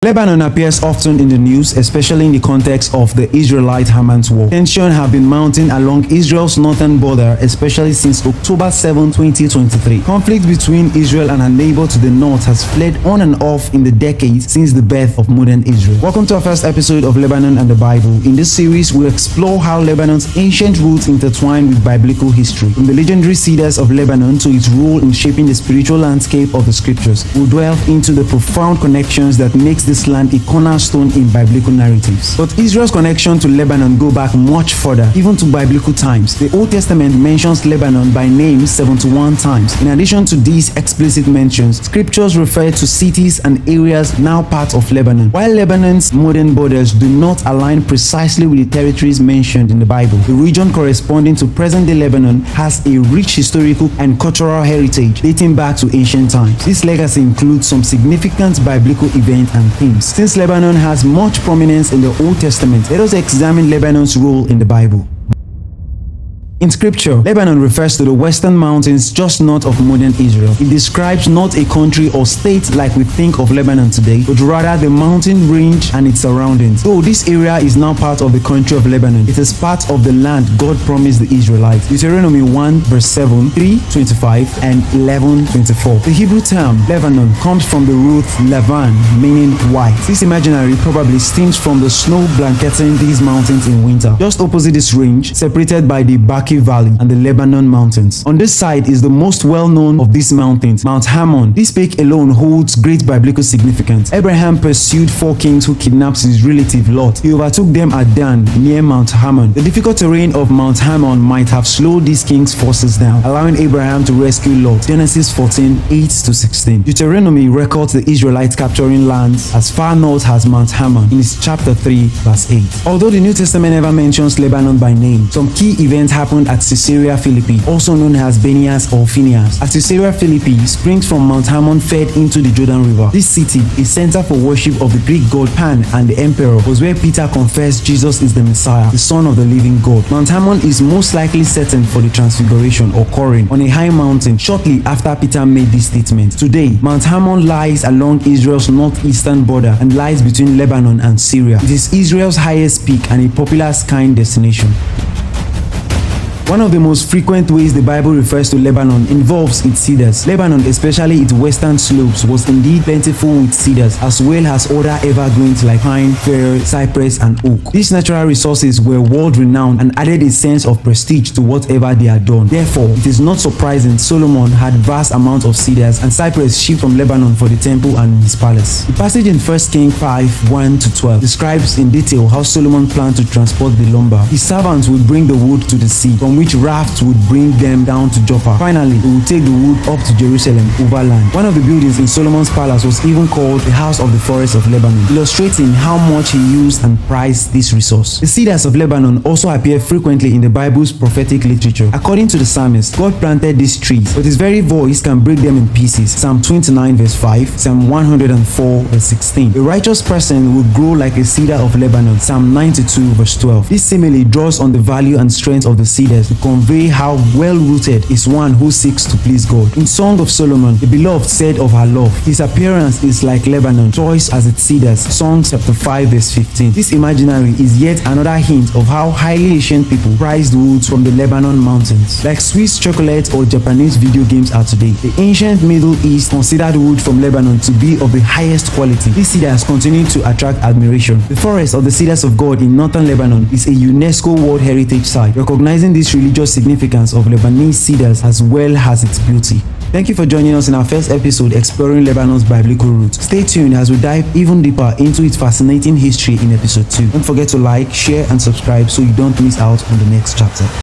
Lebanon appears often in the news, especially in the context of the Israelite-Hamas war. Tensions have been mounting along Israel's northern border, especially since October 7, 2023. Conflict between Israel and her neighbor to the north has flared on and off in the decades since the birth of modern Israel. Welcome to our first episode of Lebanon and the Bible. In this series, we'll explore how Lebanon's ancient roots intertwine with biblical history. From the legendary cedars of Lebanon to its role in shaping the spiritual landscape of the scriptures, we'll delve into the profound connections that makes this land a cornerstone in biblical narratives. But Israel's connection to Lebanon go back much further, even to biblical times. The Old Testament mentions Lebanon by name 71 times. In addition to these explicit mentions, scriptures refer to cities and areas now part of Lebanon. While Lebanon's modern borders do not align precisely with the territories mentioned in the Bible, the region corresponding to present-day Lebanon has a rich historical and cultural heritage dating back to ancient times. This legacy includes some significant biblical events and themes. Since Lebanon has much prominence in the Old Testament, let us examine Lebanon's role in the Bible. In scripture, Lebanon refers to the western mountains just north of modern Israel. It describes not a country or state like we think of Lebanon today, but rather the mountain range and its surroundings. Though this area is now part of the country of Lebanon, it is part of the land God promised the Israelites. Deuteronomy 1 verse 7, 3:25 and 11:24. The Hebrew term Lebanon comes from the root Levan, meaning white. This imaginary probably stems from the snow blanketing these mountains in winter. Just opposite this range, separated by the Valley and the Lebanon Mountains. On this side is the most well-known of these mountains, Mount Hermon. This peak alone holds great biblical significance. Abraham pursued 4 kings who kidnapped his relative Lot. He overtook them at Dan, near Mount Hermon. The difficult terrain of Mount Hermon might have slowed these kings' forces down, allowing Abraham to rescue Lot. Genesis 14, 8-16. Deuteronomy records the Israelites capturing lands as far north as Mount Hermon in its chapter 3, verse 8. Although the New Testament never mentions Lebanon by name, some key events happened at Caesarea Philippi, also known as Benias or Phineas. At Caesarea Philippi, springs from Mount Hermon fed into the Jordan River. This city, a center for worship of the Greek god Pan and the emperor, was where Peter confessed Jesus is the Messiah, the Son of the living God. Mount Hermon is most likely certain for the Transfiguration occurring on a high mountain shortly after Peter made this statement. Today, Mount Hermon lies along Israel's northeastern border and lies between Lebanon and Syria. It is Israel's highest peak and a popular skiing destination. One of the most frequent ways the Bible refers to Lebanon involves its cedars. Lebanon, especially its western slopes, was indeed plentiful with cedars, as well as other evergreens like pine, fir, cypress, and oak. These natural resources were world-renowned and added a sense of prestige to whatever they had done. Therefore, it is not surprising Solomon had vast amounts of cedars and cypress shipped from Lebanon for the temple and his palace. The passage in 1 Kings 5, 1-12 describes in detail how Solomon planned to transport the lumber. His servants would bring the wood to the sea, from which rafts would bring them down to Joppa. Finally, he would take the wood up to Jerusalem overland. One of the buildings in Solomon's palace was even called the House of the Forest of Lebanon, illustrating how much he used and prized this resource. The cedars of Lebanon also appear frequently in the Bible's prophetic literature. According to the psalmist, God planted these trees, but his very voice can break them in pieces. Psalm 29 verse 5, Psalm 104 verse 16. A righteous person will grow like a cedar of Lebanon. Psalm 92 verse 12. This simile draws on the value and strength of the cedars to convey how well-rooted is one who seeks to please God. In Song of Solomon, the beloved said of her love, his appearance is like Lebanon, choice as its cedars. Songs chapter 5 verse 15. This imaginary is yet another hint of how highly ancient people prized woods from the Lebanon mountains. Like Swiss chocolate or Japanese video games are today, the ancient Middle East considered wood from Lebanon to be of the highest quality. These cedars continue to attract admiration. The forest of the Cedars of God in northern Lebanon is a UNESCO World Heritage Site, recognizing this religious significance of Lebanese cedars as well as its beauty. Thank you for joining us in our first episode exploring Lebanon's biblical roots. Stay tuned as we dive even deeper into its fascinating history in episode 2. Don't forget to like, share, and subscribe so you don't miss out on the next chapter.